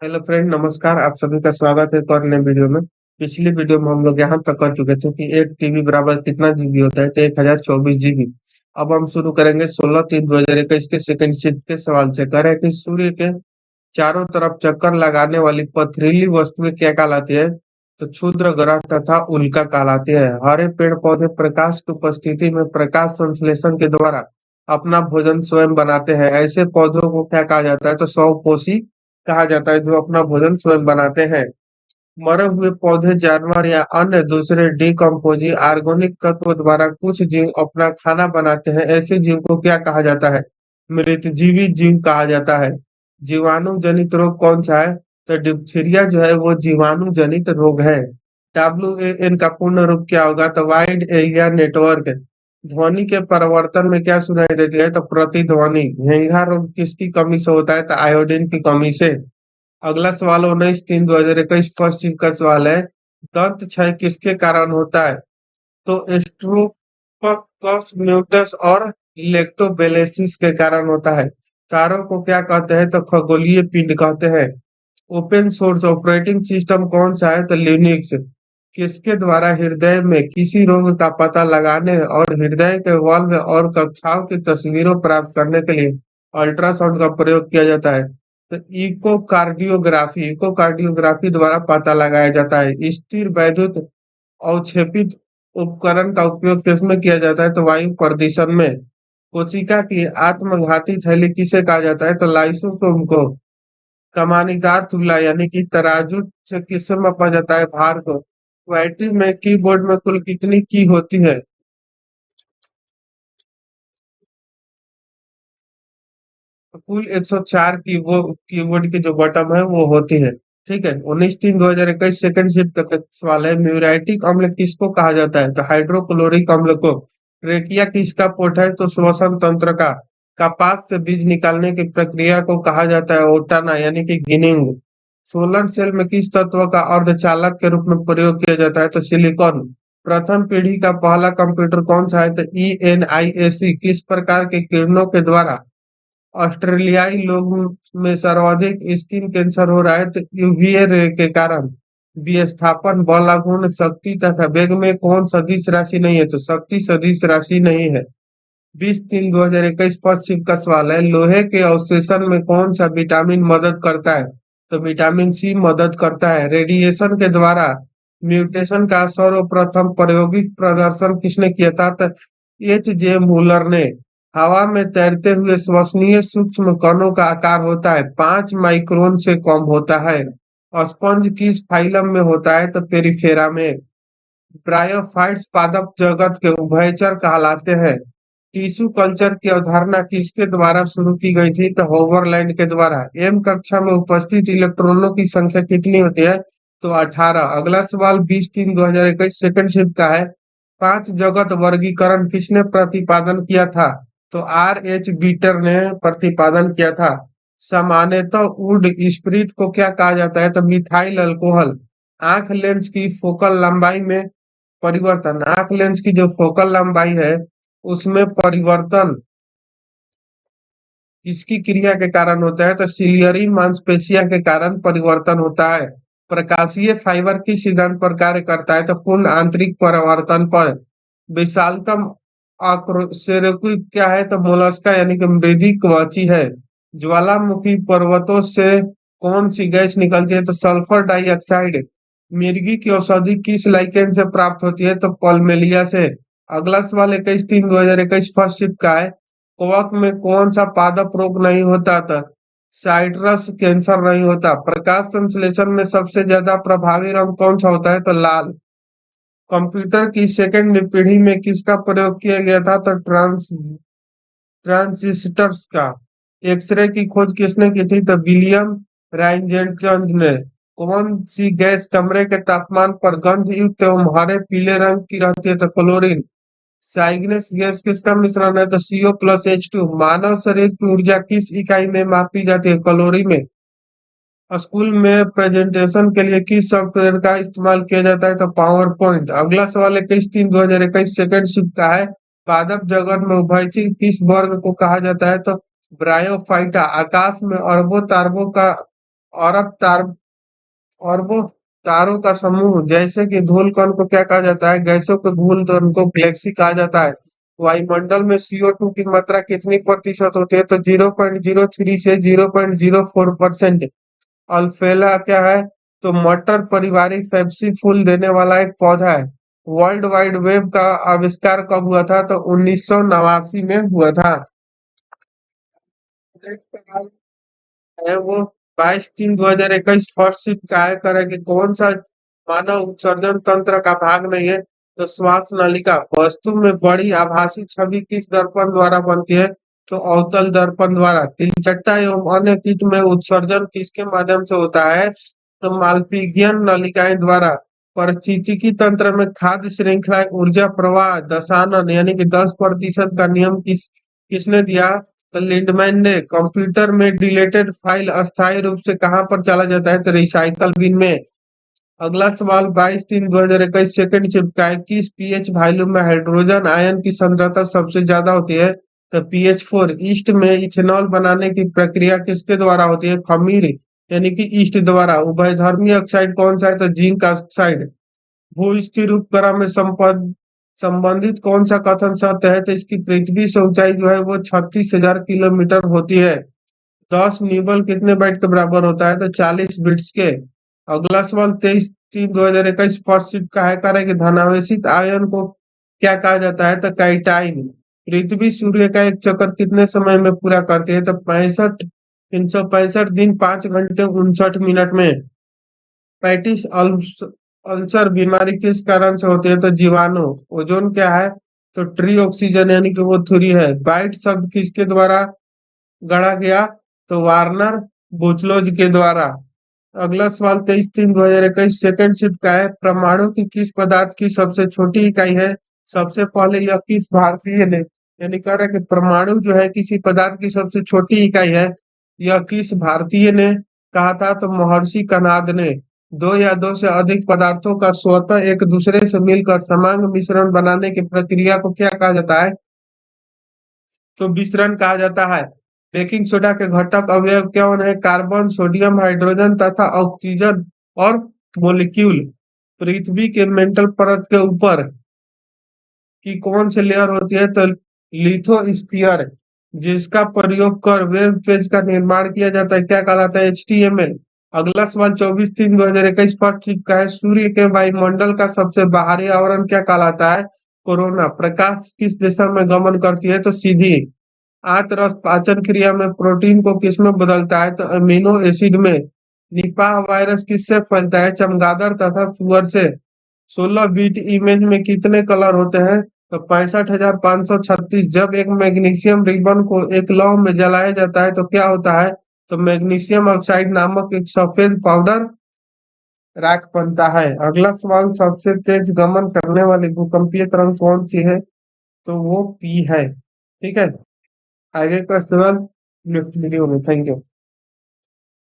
Hello friend, नमस्कार। आप सभी का स्वागत है एक और नए वीडियो में। पिछली वीडियो में हम लोग यहाँ तक कर चुके थे कि एक टीबी बराबर कितना जीबी होता है, तो 1024 जीबी। अब हम शुरू करेंगे 16/3/2021 के सेकंड शिफ्ट के सवाल से। कह रहे हैं कि सूर्य के चारों तरफ चक्कर लगाने वाली पथरीली वस्तुएं क्या कहलाती है? तो क्षुद्र ग्रह तथा उल्का कहलाती है। हरे पेड़ पौधे प्रकाश की उपस्थिति में प्रकाश संश्लेषण के द्वारा अपना भोजन स्वयं बनाते हैं। ऐसे पौधों को क्या कहा जाता है? तो स्वपोषी कहा जाता है, जो अपना भोजन स्वयं बनाते हैं। मरे हुए पौधे, जानवर या अन्य दूसरे डिकम्पोजिंग ऑर्गेनिक तत्व द्वारा कुछ जीव अपना खाना बनाते हैं। ऐसे जीव को क्या कहा जाता है? मृतजीवी जीव कहा जाता है। जीवाणु जनित रोग कौन सा है? तो डिप्थीरिया जो है वो जीवाणु जनित रोग है। WAN का पूर्ण रूप क्या होगा? तो वाइड एरिया नेटवर्क। ध्वनि के परिवर्तन में क्या सुनाई देती है? तो प्रतिध्वनि। घेंघा रोग किसकी कमी से होता है? तो आयोडीन की कमी से। अगला सवाल 19/3/2021 फर्स्ट शिफ्ट का सवाल है। दंत क्षय किसके कारण होता है? तो स्ट्रोपकस म्यूटस और लेक्टोबेलेसिस के कारण होता है। तारों को क्या कहते हैं? तो खगोलीय पिंड कहते हैं। ओपन सोर्स ऑपरेटिंग सिस्टम कौन सा है? तो लिनक्स। किसके द्वारा हृदय में किसी रोग का पता लगाने और हृदय के वाल्व और कक्षाओं की तस्वीरों प्राप्त करने के लिए अल्ट्रासाउंड का प्रयोग किया जाता है? तो इकोकार्डियोग्राफी द्वारा पता लगाया जाता है। स्थिर वैद्युत अवक्षेपित उपकरण का उपयोग किसमें किया जाता है? तो वायु प्रदूषण में। कोशिका की आत्मघाती थैली किसे कहा जाता है? तो लाइसोसोम को। कमानीदार तुला यानी कि तराजू से किससे मापा जाता है? भार को। क्वाइटी में कीबोर्ड में कुल कितनी की होती है? तो कुल 104 की वो कीबोर्ड की जो बटन है वो होती है। ठीक है। 19/3/2021 सेकंड शिफ्ट का सवाल है। म्यूराइटिक अम्ल किसको कहा जाता है? तो हाइड्रोक्लोरिक अम्ल को। ट्रेकिया किसका पोट है? तो श्वसन तंत्र का। कपास से बीज निकालने की प्रक्रिया को कहा जाता है ओटाना यानी कि गिनिंग। सोलर सेल में किस तत्व का अर्धचालक के रूप में प्रयोग किया जाता है? तो सिलिकॉन। प्रथम पीढ़ी का पहला कंप्यूटर कौन सा है? तो ENIAC। किस प्रकार के किरणों के द्वारा ऑस्ट्रेलियाई लोगों में सर्वाधिक स्किन कैंसर हो रहा है? तो यूवीए रे के कारण। विस्थापन, बल, आघूर्ण, शक्ति तथा वेग में कौन सदिश राशि नहीं है? तो शक्ति सदिश राशि नहीं है। 20/3/2021 फर्स्ट शिफ्ट का सवाल है। लोहे के अवशोषण में कौन सा विटामिन मदद करता है? तो विटामिन सी मदद करता है। रेडिएशन के द्वारा म्यूटेशन का सर्वप्रथम प्रायोगिक प्रदर्शन किसने किया था? तो H. J. मूलर ने। हवा में तैरते हुए श्वसनीय सूक्ष्म कणों का आकार होता है 5 माइक्रोन से कम होता है। स्पंज किस फाइलम में होता है? तो पेरिफेरा में। ब्रायोफाइट्स पादप जगत के उभयचर कहलाते हैं। टिश्यू कल्चर की अवधारणा किसके द्वारा शुरू की गई थी? तो होवरलैंड के द्वारा। एम कक्षा में उपस्थित इलेक्ट्रॉनों की संख्या कितनी होती है? तो 18। अगला सवाल 20/3/2021 सेकंड शिफ्ट का है। पांच जगत वर्गीकरण किसने प्रतिपादन किया था? तो RH. बीटर ने प्रतिपादन किया था। सामान्यतः वुड स्प्रिट को क्या कहा जाता है? तो मिथाइल अल्कोहल। आंख लेंस की फोकल लंबाई में परिवर्तन। आंख लेंस की जो फोकल लंबाई है उसमें परिवर्तन किसकी क्रिया के कारण होता है? तो सिलियरी मांसपेशिया के कारण परिवर्तन होता है। प्रकाशीय फाइबर किस सिद्धांत पर कार्य करता है? तो पूर्ण आंतरिक परावर्तन पर। विशालतम अकशेरुकी क्या है? तो मोलस्का यानी कि मृदी कवची है। ज्वालामुखी पर्वतों से कौन सी गैस निकलती है? तो सल्फर डाइऑक्साइड। मिर्गी की औषधि किस लाइकेन से प्राप्त होती है? तो पल्मेलिया से। अगला सवाल 21/3/2021 फर्स्ट शिफ्ट का है। कवक में कौन सा पादप रोग नहीं होता था? साइट्रस कैंसर नहीं होता। प्रकाश संश्लेषण में सबसे ज्यादा प्रभावी रंग कौन सा होता है? तो लाल। कंप्यूटर की सेकंड पीढ़ी में किसका प्रयोग किया गया था? तो ट्रांजिस्टर्स का। एक्सरे की खोज किसने की थी? तो विलियम राइनजेंटन ने। कौन सी गैस कमरे के तापमान पर गंध युक्त एवं हरे पीले रंग की रहती है? तो क्लोरीन। साइग्नस गैस किसका मिश्रण है? तो CO+H2। मानव शरीर की ऊर्जा किस इकाई में मापी जाती है? कैलोरी में। स्कूल में प्रेजेंटेशन के लिए किस सॉफ्टवेयर का इस्तेमाल किया जाता है? तो पावर पॉइंट। अगला सवाल 21/3/2021 सेकंड शिफ्ट का है। पादप जगत में उभयचर किस वर्ग को कहा जाता है? तो ब्रायोफाइटा। आकाश में अरबों तारबों का अरब तार और वो तारों का समूह, जैसे कि धूल कण को क्या कहा जाता है? गैसों के घूल कण को गैलेक्सी कहा जाता है। वायुमंडल में CO2 की मात्रा कितनी प्रतिशत होती है? तो 0.03 से 0.04%। अल्फेला क्या है? तो मटर पारिवारिक फेबसी फूल देने वाला एक पौधा है। वर्ल्ड वाइड वेब का आविष्कार कब हुआ था? तो 1989 में हुआ था। है वो 22/3/2021 फर्स्ट शिफ्ट काय करे कि कौन सा मानव उत्सर्जन तंत्र का भाग नहीं है? तो श्वास नलिका। वस्तु में बड़ी आभासी छवि किस दर्पण द्वारा बनती है? तो अवतल दर्पण द्वारा। तिलचट्टा एवं अन्य कीट में उत्सर्जन किसके माध्यम से होता है? तो मालपिघियन नलिकाएं द्वारा। परिस्थितिकी तंत्र में खाद्य श्रृंखला ऊर्जा प्रवाह दशानन यानी कि 10% का नियम किसने दिया? तो लिंडमैन ने। कंप्यूटर में डिलीटेड फाइल अस्थायी रूप से कहाँ पर चला जाता है? तो रिसाइकल बिन में। अगला सवाल 22/3/2021 सेकंड चिपका है, किस पीएच वैल्यू में हाइड्रोजन आयन की सांद्रता सबसे ज्यादा होती है? तो pH 4। ईस्ट में इथेनॉल बनाने की प्रक्रिया किसके द्वारा होती है? खमीर यानी कि ईस्ट द्वारा। उभयधर्मी ऑक्साइड कौन सा है? तो जिंक ऑक्साइड। भू स्थिर उपग्रह में संबंधित कौन सा कथन सत्य है? तो इसकी पृथ्वी से ऊंचाई जो है वो 36,000 किलोमीटर होती है। 10 न्यूबल कितने बाइट के बराबर होता है? तो 40 बिट्स के। अगला सवाल 23/3/2021 फर्स्ट शिफ्ट का है करेंगे, धनावेशित आयन को क्या कहा जाता है? तो काइटाइन। पृथ्वी सूर्य का एक चक्कर कितने समय में पूरा करती है? तो 365 दिन 5 घंटे 59 मिनट में। पैटिस अल्सर बीमारी किस कारण से होती है? तो जीवाणु। ओजोन क्या है? तो ट्री ऑक्सीजन यानी कि वो थ्योरी है। बाइट शब्द किसके द्वारा गढ़ा गया? तो वार्नर बोचलोज के द्वारा। अगला सवाल 23/3/2021 सेकंड शिफ्ट का है, परमाणु की किस पदार्थ की सबसे छोटी इकाई है? सबसे पहले यह किस भारतीय ने, यानी कह रहा है कि परमाणु जो है किसी पदार्थ की सबसे छोटी इकाई है, यह किस भारतीय ने कहा था? तो महर्षि कनाद ने। दो या दो से अधिक पदार्थों का स्वतः एक दूसरे से मिलकर समांग मिश्रण बनाने की प्रक्रिया को क्या कहा जाता है? तो विसरण कहा जाता है। बेकिंग सोडा के घटक अवयव कौन है? कार्बन, सोडियम, हाइड्रोजन तथा ऑक्सीजन और मोलिक्यूल। पृथ्वी के मेंटल परत के ऊपर की कौन सी लेयर होती है? तो लिथोस्फीयर, जिसका प्रयोग कर वेब पेज का निर्माण किया जाता है, क्या कहलाता है? HTML। अगला सवाल 24/3/2021 फर्स्ट का है, सूर्य के वायुमंडल का सबसे बाहरी आवरण क्या कहलाता है? कोरोना। प्रकाश किस दिशा में गमन करती है? तो सीधी। आंतरस पाचन क्रिया में प्रोटीन को किसमें बदलता है? तो अमीनो एसिड में। निपाह वायरस किससे फैलता है? चमगादड़ तथा सुअर से। 16 बिट इमेज में कितने कलर होते हैं? तो 65,536। जब एक मैग्नीशियम रिबन को एक लौह में जलाया जाता है तो क्या होता है? तो मैग्नीशियम ऑक्साइड नामक एक सफेद पाउडर राख बनता है। अगला सवाल, सबसे तेज गमन करने वाली भूकंपीय तरंग कौन सी है? तो वो P है। ठीक है। आगे का सवाल नेक्स्ट वीडियो में। Thank you.